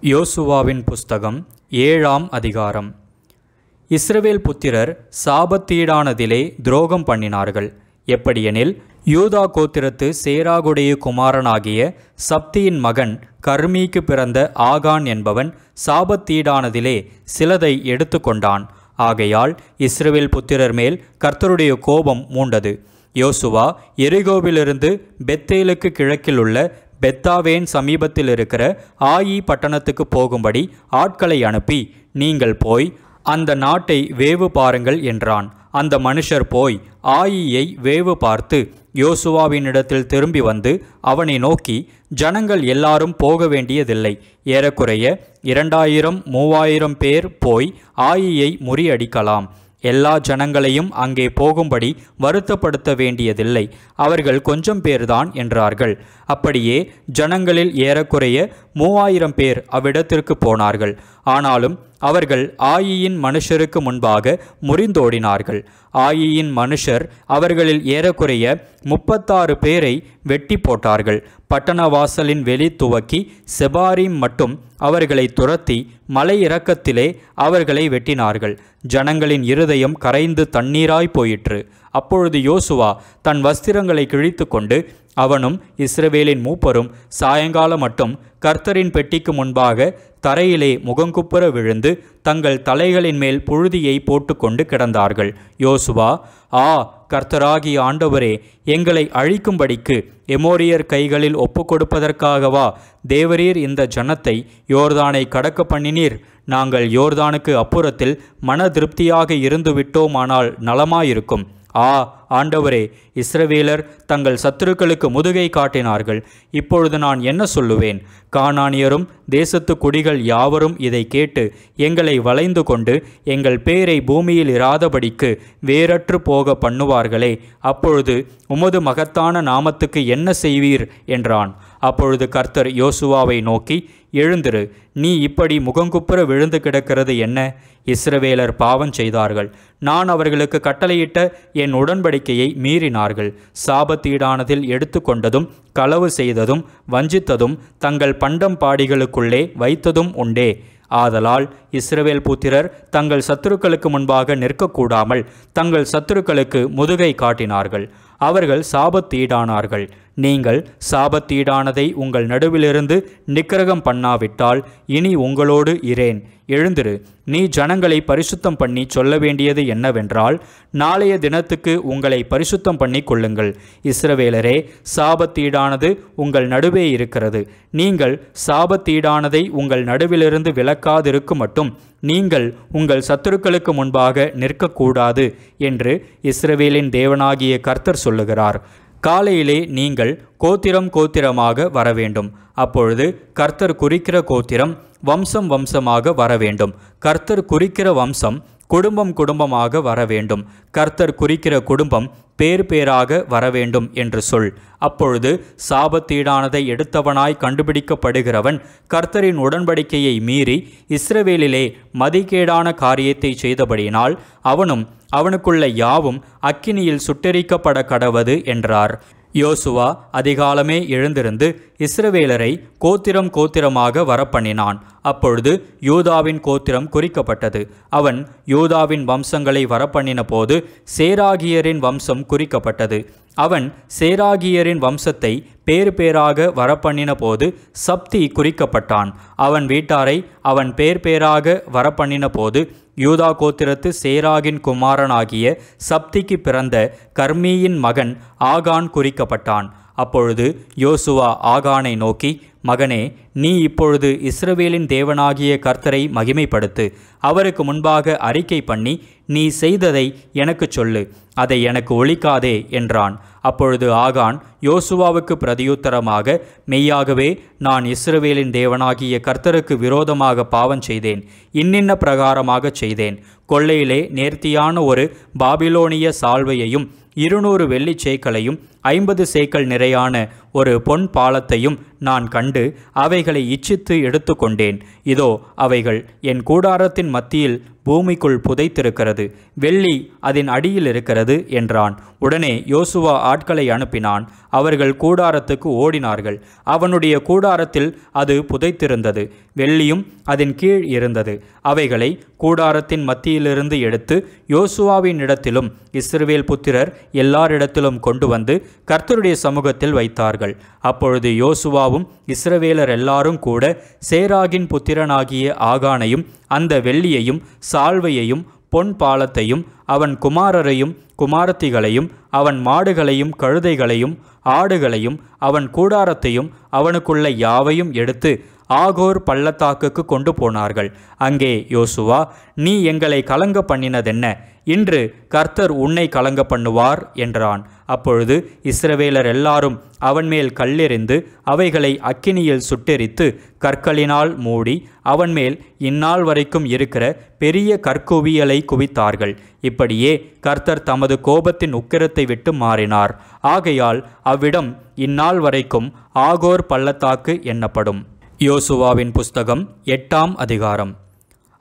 யோசுவாவின் புஸ்தகம் 7ஆம் அதிகாரம். இஸ்ரவேல் புத்திரர் சாபத்தீடானதிலே துரோகம் பண்ணினார்கள். எப்படியெனில், யூதா கோத்திரத்து சேராகுடைய குமாரனாகிய சப்தியின் மகன் கர்மீக்கு பிறந்த ஆகான் என்பவன் சாபத்தீடானதிலே சிலதை எடுத்து கொண்டான். ஆகையால் இஸ்ரவேல் புத்திரர் மேல் கர்த்தருடைய கோபம் மூண்டது. யோசுவா எரிகோவிலிருந்து பெத்தேலுக்கு கிழக்கில் உள்ள பெத்தாவேன் சமீபத்தில் இருக்கிற ஆயி பட்டணத்துக்கு போகும்படி ஆட்களை அனுப்பி, நீங்கள் போய் அந்த நாட்டை வேவு பாருங்கள் என்றான். அந்த மனுஷர் போய் ஆயியை வேவு பார்த்து யோசுவாவினிடத்தில் திரும்பி வந்து அவனை நோக்கி, ஜனங்கள் எல்லாரும் போக வேண்டியதில்லை, ஏறக்குறைய 2000-3000 பேர் போய் ஆயியை முறியடிக்கலாம். எல்லா ஜனங்களையும் அங்கே போகும்படி வருத்தப்படுத்த வேண்டியதில்லை, அவர்கள் கொஞ்சம் பேர்தான் என்றார்கள். அப்படியே ஜனங்களில் ஏறக்குறைய 3000 பேர் அவ்விடத்திற்கு போனார்கள். ஆனாலும் அவர்கள் ஆயியின் மனுஷருக்கு முன்பாக முறிந்தோடினார்கள். ஆயியின் மனுஷர் அவர்களில் ஏறக்குறைய 36 பேரை வெட்டி போட்டார்கள். பட்டண வாசலின் வெளி துவக்கி செபாரீம் மட்டும் அவர்களை துரத்தி மலை இறக்கத்திலே அவர்களை வெட்டினார்கள். ஜனங்களின் இருதயம் கரைந்து தண்ணீராய் போயிற்று. அப்பொழுது யோசுவா தன் வஸ்திரங்களை கிழித்து கொண்டு அவனும் இஸ்ரவேலின் மூப்பரும் சாயங்காலம் மட்டும் கர்த்தரின் பெட்டிக்கு முன்பாக தரையிலே முகங்குப்புற விழுந்து தங்கள் தலைகளின் மேல் புழுதியை போட்டுக்கொண்டு கிடந்தார்கள். யோசுவா, கர்த்தராகிய ஆண்டவரே, எங்களை அழிக்கும்படிக்கு எமோரியர் கைகளில் ஒப்புக்கொடுப்பதற்காகவா தேவரீர் இந்த ஜனத்தை யோர்தானை கடக்க பண்ணினீர்? நாங்கள் யோர்தானுக்கு அப்புறத்தில் மன திருப்தியாக இருந்து விட்டோமானால் நலமாயிருக்கும். ஆண்டவரே, இஸ்ரவேலர் தங்கள் சத்துருக்களுக்கு முதுகை காட்டினார்கள். இப்பொழுது நான் என்ன சொல்லுவேன்? கானானியரும் தேசத்து குடிகள் யாவரும் இதை கேட்டு எங்களை வளைந்து கொண்டு எங்கள் பேரை பூமியில் இராதபடிக்கு வேறற்று போக பண்ணுவார்களே. அப்பொழுது உமது மகத்தான நாமத்துக்கு என்ன செய்வீர் என்றான். அப்பொழுது கர்த்தர் யோசுவாவை நோக்கி, எழுந்திரு, நீ இப்படி முகங்குப்புற விழுந்து கிடக்கிறது என்ன? இஸ்ரவேலர் பாவம் செய்தார்கள். நான் அவர்களுக்கு கட்டளையிட்ட என் உடன்படிக்கையை மீறினார்கள். சாபத்தீடானதில் எடுத்து கொண்டதும் களவு செய்ததும் வஞ்சித்ததும் தங்கள் பண்டம் பாடிகளுக்குள்ளே வைத்ததும் உண்டே. ஆதலால் இஸ்ரவேல் புத்திரர் தங்கள் சத்துருக்களுக்கு முன்பாக நிற்கக்கூடாமல் தங்கள் சத்துருக்களுக்கு முதுகை காட்டினார்கள். அவர்கள் சாபத்தீடானார்கள். நீங்கள் சாபத்தீடானதை உங்கள் நடுவிலிருந்து நிக்கிரகம் பண்ணாவிட்டால் இனி உங்களோடு இரேன். எழுந்திரு, நீ ஜனங்களை பரிசுத்தம் பண்ணி சொல்ல வேண்டியது என்னவென்றால், நாளைய தினத்துக்கு உங்களை பரிசுத்தம் பண்ணி கொள்ளுங்கள். இஸ்ரவேலரே, சாபத்தீடானது உங்கள் நடுவே இருக்கிறது. நீங்கள் சாபத்தீடானதை உங்கள் நடுவிலிருந்து விலக்காதிருக்கு மட்டும் நீங்கள் உங்கள் சத்துருக்களுக்கு முன்பாக நிற்கக்கூடாது என்று இஸ்ரவேலின் தேவனாகிய கர்த்தர் சொல்லுகிறார். காலையிலே நீங்கள் கோத்திரம் கோத்திரமாக வரவேண்டும். அப்பொழுது கர்த்தர் குறிக்கிற கோத்திரம் வம்சம் வம்சமாக வரவேண்டும். கர்த்தர் குறிக்கிற வம்சம் குடும்பம் குடும்பமாக வரவேண்டும். கர்த்தர் குறிக்கிற குடும்பம் பேர் பேராக வரவேண்டும் என்று சொல். அப்பொழுது சாபத்தீடானதை எடுத்தவனாய் கண்டுபிடிக்கப்படுகிறவன் கர்த்தரின் உடன்படிக்கையை மீறி இஸ்ரவேலிலே மதிகேடான காரியத்தை செய்தபடியினால் அவனும் அவனுக்குள்ள யாவும் அக்கினியில் சுட்டெரிக்கப்பட கடவது என்றார். யோசுவா அதிகாலமே எழுந்திருந்து இஸ்ரவேலரை கோத்திரம் கோத்திரமாக வரப்பண்ணினான். அப்பொழுது யூதாவின் கோத்திரம் குறிக்கப்பட்டது. அவன் யூதாவின் வம்சங்களை வரப்பண்ணின போது சேராகியரின் வம்சம் குறிக்கப்பட்டது. அவன் சேராகியரின் வம்சத்தை பேர் பேராக வரப்பண்ணின போது சப்தி குறிக்கப்பட்டான். அவன் வீட்டாரை அவன் பேர் பேராக வரப்பண்ணின போது யூதா கோத்திரத்து சேராகின் குமாரனாகிய சப்திக்கு பிறந்த கர்மீயின் மகன் ஆகான் குறிக்கப்பட்டான். அப்பொழுது யோசுவா ஆகானை நோக்கி, மகனே, நீ இப்பொழுது இஸ்ரவேலின் தேவனாகிய கர்த்தரை மகிமைப்படுத்து. அவருக்கு முன்பாக அறிக்கை பண்ணி நீ செய்ததை எனக்கு சொல்லு, அதை எனக்கு ஒழிக்காதே என்றான். அப்பொழுது ஆகான் யோசுவாவுக்கு பிரதியுத்தரமாக, மெய்யாகவே நான் இஸ்ரவேலின் தேவனாகிய கர்த்தருக்கு விரோதமாக பாவம் செய்தேன். இன்னின்ன பிரகாரமாக செய்தேன். கொள்ளையிலே நேர்த்தியான ஒரு பாபிலோனிய சால்வையையும் 200 வெள்ளிச் சேக்கலையும் 50 சேக்கல் நிறையான ஒரு பொன் பாலத்தையும் நான் கண்டு அவைகளை இச்சித்து எடுத்து கொண்டேன். இதோ அவைகள் என் கூடாரத்தின் மத்தியில் பூமிக்குள் புதைத்திருக்கிறது, வெள்ளி அதன் அடியில் இருக்கிறது என்றான். உடனே யோசுவா ஆட்களை அனுப்பினான். அவர்கள் கூடாரத்துக்கு ஓடினார்கள். அவனுடைய கூடாரத்தில் அது புதைத்திருந்தது, வெள்ளியும் அதன் கீழ் இருந்தது. அவைகளை கூடாரத்தின் மத்தியிலிருந்து எடுத்து யோசுவாவின் இடத்திலும் இஸ்ரவேல் புத்திரர் எல்லாரிடத்திலும் கொண்டு வந்து கர்த்தருடைய சமூகத்தில் வைத்தார்கள். அப்பொழுது யோசுவாவும் இஸ்ரவேலர் எல்லாரும் கூட சேராகின் புத்திரனாகிய ஆகானையும் அந்த வெள்ளியையும் சால்வையையும் பொன் பாலத்தையும் அவன் குமாரரையும் குமாரத்திகளையும் அவன் மாடுகளையும் கழுதைகளையும் ஆடுகளையும் அவன் கூடாரத்தையும் அவனுக்குள்ள யாவையும் எடுத்து ஆகோர் பள்ளத்தாக்குக்கு கொண்டு போனார்கள். அங்கே யோசுவா, நீ எங்களை கலங்க பண்ணினதென்ன? இன்று கர்த்தர் உன்னை கலங்க பண்ணுவார் என்றான். அப்பொழுது இஸ்ரவேலர் எல்லாரும் அவன் மேல் கல்லெறிந்து அவைகளை அக்கினியில் சுட்டெரித்து கற்களினால் மூடி அவன் மேல் இந்நாள் வரைக்கும் இருக்கிற பெரிய கற்குவியலை குவித்தார்கள். இப்படியே கர்த்தர் தமது கோபத்தின் உக்கிரத்தை விட்டு மாறினார். ஆகையால் அவ்விடம் இந்நாள் வரைக்கும் ஆகோர் பள்ளத்தாக்கு என்னப்படும். யோசுவாவின் புஸ்தகம் 8ஆம் அதிகாரம்.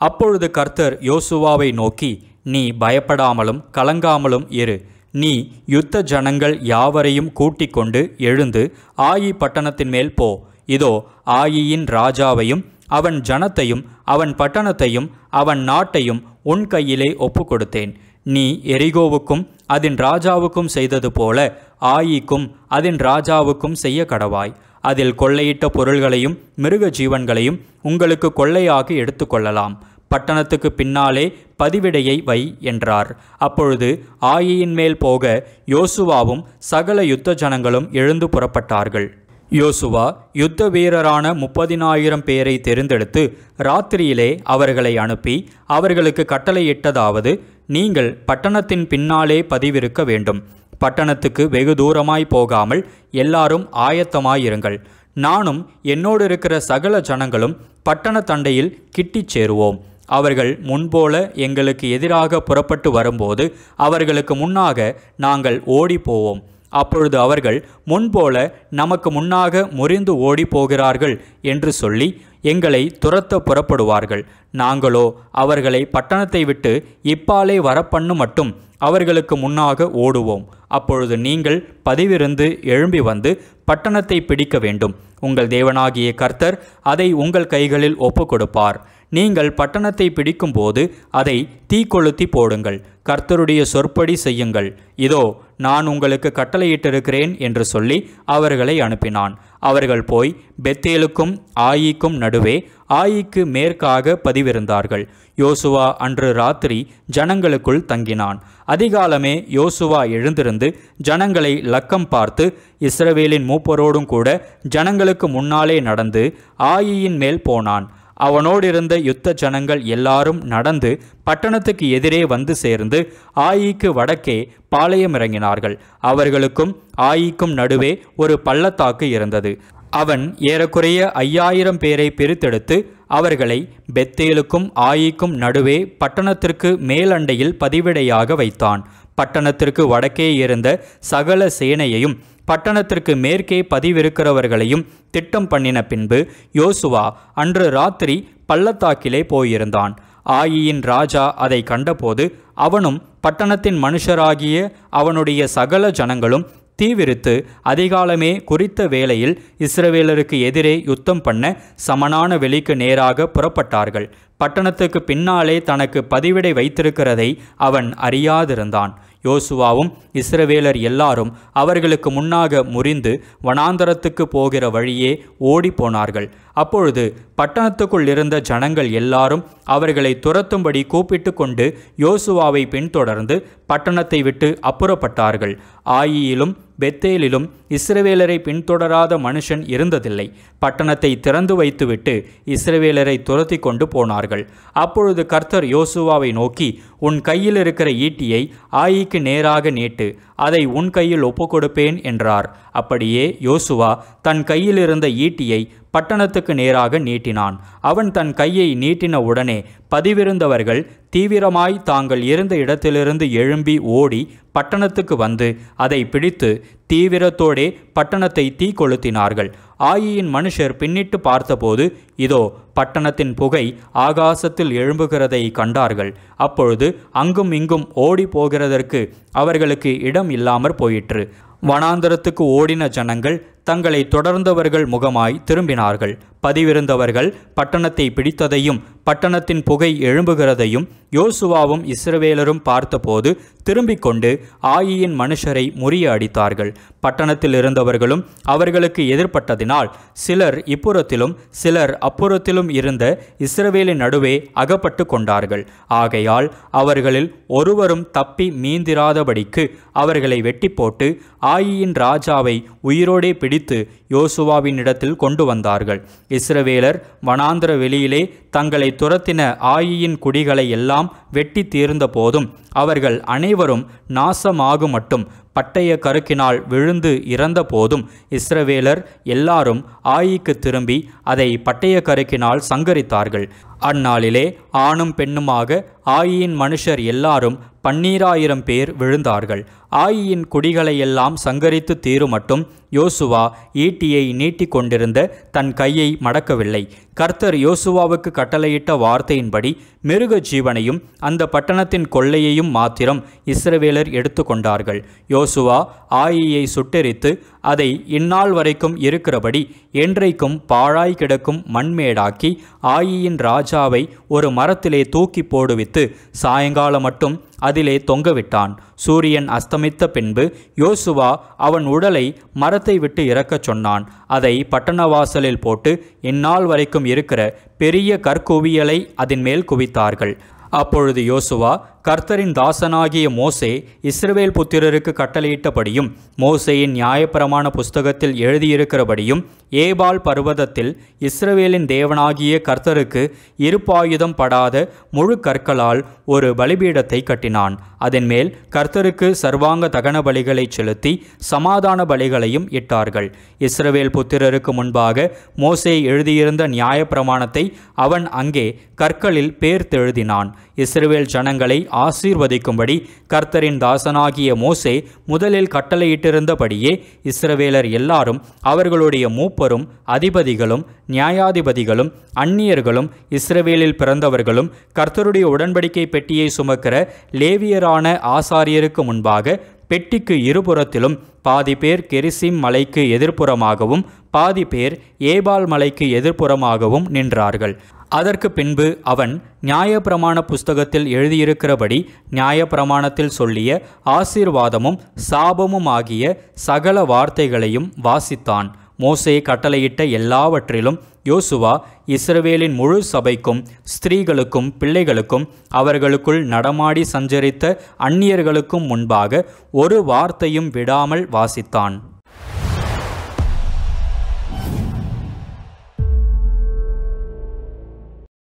அப்பொழுது கர்த்தர் யோசுவாவை நோக்கி, நீ பயப்படாமலும் கலங்காமலும் இரு. நீ யுத்த ஜனங்கள் யாவரையும் கூட்டிக் கொண்டு எழுந்து ஆயி பட்டணத்தின் மேல் போ. இதோ ஆயியின் ராஜாவையும் அவன் ஜனத்தையும் அவன் பட்டணத்தையும் அவன் நாட்டையும் உன் கையிலே ஒப்பு கொடுத்தேன். நீ எரிகோவுக்கும் அதன் ராஜாவுக்கும் செய்தது போல ஆயிக்கும் அதன் ராஜாவுக்கும் செய்ய கடவாய். அதில் கொள்ளையிட்ட பொருள்களையும் மிருக ஜீவன்களையும் உங்களுக்கு கொள்ளையாக எடுத்துக்கொள்ளலாம். பட்டணத்துக்கு பின்னாலே பதிவிடையை வை என்றார். அப்பொழுது ஆயியின் மேல் போக யோசுவாவும் சகல யுத்த ஜனங்களும் எழுந்து புறப்பட்டார்கள். யோசுவா யுத்த வீரரான 30,000 பேரை தெரிந்தெடுத்து ராத்திரியிலே அவர்களை அனுப்பி அவர்களுக்கு கட்டளையிட்டதாவது, நீங்கள் பட்டணத்தின் பின்னாலே பதிவிருக்க வேண்டும். பட்டணத்துக்கு வெகு தூரமாய் போகாமல் எல்லாரும் ஆயத்தமாயிருங்கள். நானும் என்னோடு இருக்கிற சகல ஜனங்களும் பட்டண தண்டையில் கிட்டிச் சேருவோம். அவர்கள் முன்போல எங்களுக்கு எதிராக புறப்பட்டு வரும்போது அவர்களுக்கு முன்னாக நாங்கள் ஓடி போவோம். அப்பொழுது அவர்கள் முன்போல நமக்கு முன்னாக முறிந்து ஓடி போகிறார்கள் என்று சொல்லி எங்களை துரத்த புறப்படுவார்கள். நாங்களோ அவர்களை பட்டணத்தை விட்டு இப்பாலே வரப்பண்ணு மட்டும் அவர்களுக்கு முன்னாக ஓடுவோம். அப்பொழுது நீங்கள் பதிவிருந்து எழும்பி வந்து பட்டணத்தை பிடிக்க வேண்டும். உங்கள் தேவனாகிய கர்த்தர் அதை உங்கள் கைகளில் ஒப்பு கொடுப்பார். நீங்கள் பட்டணத்தை பிடிக்கும்போது அதை தீக்கொளுத்தி போடுங்கள். கர்த்தருடைய சொற்படி செய்யுங்கள். இதோ நான் உங்களுக்கு கட்டளையிட்டிருக்கிறேன் என்று சொல்லி அவர்களை அனுப்பினான். அவர்கள் போய் பெத்தேலுக்கும் ஆயிக்கும் நடுவே ஆயிக்கு மேற்காக பதிவிருந்தார்கள். யோசுவா அன்று ராத்திரி ஜனங்களுக்குள் தங்கினான். அதிகாலமே யோசுவா எழுந்திருந்து ஜனங்களை லக்கம் பார்த்து இஸ்ரவேலின் மூப்பரோடும் கூட ஜனங்களுக்கு முன்னாலே நடந்து ஆயியின் மேல் போனான். அவனோடிருந்த யுத்த ஜனங்கள் எல்லாரும் நடந்து பட்டணத்துக்கு எதிரே வந்து சேர்ந்து ஆயிக்கு வடக்கே பாளையம் இறங்கினார்கள். அவர்களுக்கும் ஆயிக்கும் நடுவே ஒரு பள்ளத்தாக்கு இருந்தது. அவன் ஏறக்குறைய 5000 பேரை பிரித்தெடுத்து அவர்களை பெத்தேலுக்கும் ஆயிக்கும் நடுவே பட்டணத்திற்கு மேலண்டையில் பதிவிடையாக வைத்தான். பட்டணத்திற்கு வடக்கே இருந்த சகல சேனையையும் பட்டணத்திற்கு மேற்கே பதிவிருக்கிறவர்களையும் திட்டம் பண்ணின பின்பு யோசுவா அன்று ராத்திரி பள்ளத்தாக்கிலே போயிருந்தான். ஆயியின் ராஜா அதை கண்டபோது அவனும் பட்டணத்தின் மனுஷராகிய அவனுடைய சகல ஜனங்களும் தீவிரித்து அதிகாலமே குறித்த வேளையில் இஸ்ரவேலருக்கு எதிரே யுத்தம் பண்ண சமனான வெளிக்கு நேராக புறப்பட்டார்கள். பட்டணத்துக்கு பின்னாலே தனக்கு பதிவிடை வைத்திருக்கிறதை அவன் அறியாதிருந்தான். யோசுவாவும் இஸ்ரவேலர் எல்லாரும் அவர்களுக்கு முன்னாக முறிந்து வனாந்தரத்துக்கு போகிற வழியே ஓடி போனார்கள். அப்பொழுது பட்டணத்துக்குள் இருந்த ஜனங்கள் எல்லாரும் அவர்களை துரத்தும்படி கூப்பிட்டு கொண்டு யோசுவாவை பின்தொடர்ந்து பட்டணத்தை விட்டு அப்புறப்பட்டார்கள். ஆயியிலும் பெத்தேலிலும் இஸ்ரவேலரை பின்தொடராத மனுஷன் இருந்ததில்லை. பட்டணத்தை திறந்து வைத்துவிட்டு இஸ்ரவேலரை துரத்தி கொண்டு போனார்கள். அப்பொழுது கர்த்தர் யோசுவாவை நோக்கி, உன் கையில் இருக்கிற ஈட்டியை ஆயிக்கு நேராக நீட்டு, அதை உன் கையில் ஒப்புக்கொடுப்பேன் என்றார். அப்படியே யோசுவா தன் கையில் இருந்த ஈட்டியை பட்டணத்துக்கு நேராக நீட்டினான். அவன் தன் கையை நீட்டின உடனே பதிவிருந்தவர்கள் தீவிரமாய் தாங்கள் இருந்த இடத்திலிருந்து எழும்பி ஓடி பட்டணத்துக்கு வந்து அதை பிடித்து தீவிரத்தோடே பட்டணத்தை தீ கொளுத்தினார்கள். ஆயியின் மனுஷர் பின்னிட்டு பார்த்தபோது இதோ பட்டணத்தின் புகை ஆகாசத்தில் எழும்புகிறதை கண்டார்கள். அப்பொழுது அங்கும் இங்கும் ஓடி போகிறதற்கு அவர்களுக்கு இடம் இல்லாமற் போயிற்று. வனாந்தரத்துக்கு ஓடின ஜனங்கள் தங்களை தொடர்ந்தவர்கள் முகமாய் திரும்பினார்கள். பதிவிருந்தவர்கள் பட்டணத்தை பிடித்ததையும் பட்டணத்தின் புகை எழும்புகிறதையும் யோசுவாவும் இஸ்ரவேலரும் பார்த்தபோது திரும்பிக் கொண்டு ஆயியின் மனுஷரை முறிய அடித்தார்கள். பட்டணத்தில் இருந்தவர்களும் அவர்களுக்கு எதிர்ப்பட்டதினால் சிலர் இப்புறத்திலும் சிலர் அப்புறத்திலும் இருந்த இஸ்ரவேலின் நடுவே அகப்பட்டு கொண்டார்கள். ஆகையால் அவர்களில் ஒருவரும் தப்பி மீந்திராதபடிக்கு அவர்களை வெட்டி போட்டு ஆயியின் ராஜாவை உயிரோடே பிடித்து யோசுவாவின் இடத்தில் கொண்டு வந்தார்கள். இஸ்ரவேலர் வனாந்தர வெளியிலே தங்களை துரத்தின ஆயியின் குடிகளை எல்லாம் வெட்டி தீர்ந்த போதும் அவர்கள் அனைவரும் நாசமாகும் மட்டும் பட்டய கருக்கினால் விழுந்து இறந்த போதும் இஸ்ரவேலர் எல்லாரும் ஆயிக்கு திரும்பி அதை பட்டய கருக்கினால் சங்கரித்தார்கள். அந்நாளிலே ஆணும் பெண்ணுமாக ஆயியின் மனுஷர் எல்லாரும் 12000 பேர் விழுந்தார்கள். ஆயியின் குடிகளையெல்லாம் சங்கரித்து தீரும் மட்டும் யோசுவா ஈட்டியை நீட்டி கொண்டிருந்த தன் கையை மடக்கவில்லை. கர்த்தர் யோசுவாவுக்கு கட்டளையிட்ட வார்த்தையின்படி மிருக ஜீவனையும் அந்த பட்டணத்தின் கொள்ளையையும் மாத்திரம் இஸ்ரவேலர் எடுத்து கொண்டார்கள். யோசுவா ஆயியை சுட்டெரித்து அதை இந்நாள் வரைக்கும் இருக்கிறபடி என்றைக்கும் பாழாய் கிடக்கும் மண்மேடாக்கி ஆயியின் ராஜாவை ஒரு மரத்திலே தூக்கி போடுவித்து சாயங்காலம் மட்டும் அதிலே தொங்கவிட்டான். சூரியன் அஸ்தமித்த பின்பு யோசுவா அவன் உடலை மரத்தை விட்டு இறக்கச் சொன்னான். அதை பட்டணவாசலில் போட்டு இந்நாள் வரைக்கும் இருக்கிற பெரிய கற்குவியலை அதன் மேல் குவித்தார்கள். அப்பொழுது யோசுவா கர்த்தரின் தாசனாகிய மோசே இஸ்ரவேல் புத்திரருக்கு கட்டளையிட்டபடியும் மோசேயின் நியாயப்பிரமாண புஸ்தகத்தில் எழுதியிருக்கிறபடியும் ஏபால் பர்வதத்தில் இஸ்ரவேலின் தேவனாகிய கர்த்தருக்கு இருப்பாயுதம் படாத முழு கற்களால் ஒரு பலிபீடத்தை கட்டினான். அதன் மேல் கர்த்தருக்கு சர்வாங்க தகன பலிகளை செலுத்தி சமாதான பலிகளையும் இட்டார்கள். இஸ்ரவேல் புத்திரருக்கு முன்பாக மோசே எழுதியிருந்த நியாயப்பிரமாணத்தை அவன் அங்கே கற்களில் பேர்த்தெழுதினான். இஸ்ரவேல் ஜனங்களை ஆசீர்வதிக்கும்படி கர்த்தரின் தாசனாகிய மோசே முதலில் கட்டளையிட்டிருந்தபடியே இஸ்ரவேலர் எல்லாரும் அவர்களுடைய மூப்பரும் அதிபதிகளும் நியாயாதிபதிகளும் அந்நியர்களும் இஸ்ரவேலில் பிறந்தவர்களும் கர்த்தருடைய உடன்படிக்கை பெட்டியை சுமக்கிற லேவியரான ஆசாரியருக்கு முன்பாக பெட்டிக்கு இருபுறத்திலும் பாதி பேர் கெரிசிம் மலைக்கு எதிர்ப்புறமாகவும் பாதி பேர் ஏபால் மலைக்கு எதிர்ப்புறமாகவும் நின்றார்கள். அதற்கு பின்பு அவன் நியாயப்பிரமாண புஸ்தகத்தில் எழுதியிருக்கிறபடி நியாயப்பிரமாணத்தில் சொல்லிய ஆசீர்வாதமும் சாபமும் ஆகிய சகல வார்த்தைகளையும் வாசித்தான். மோசே கட்டளையிட்ட எல்லாவற்றிலும் யோசுவா இஸ்ரவேலின் முழு சபைக்கும் ஸ்திரீகளுக்கும் பிள்ளைகளுக்கும் அவர்களுக்குள் நடமாடி சஞ்சரித்த அந்நியர்களுக்கும் முன்பாக ஒரு வார்த்தையும் விடாமல் வாசித்தான்.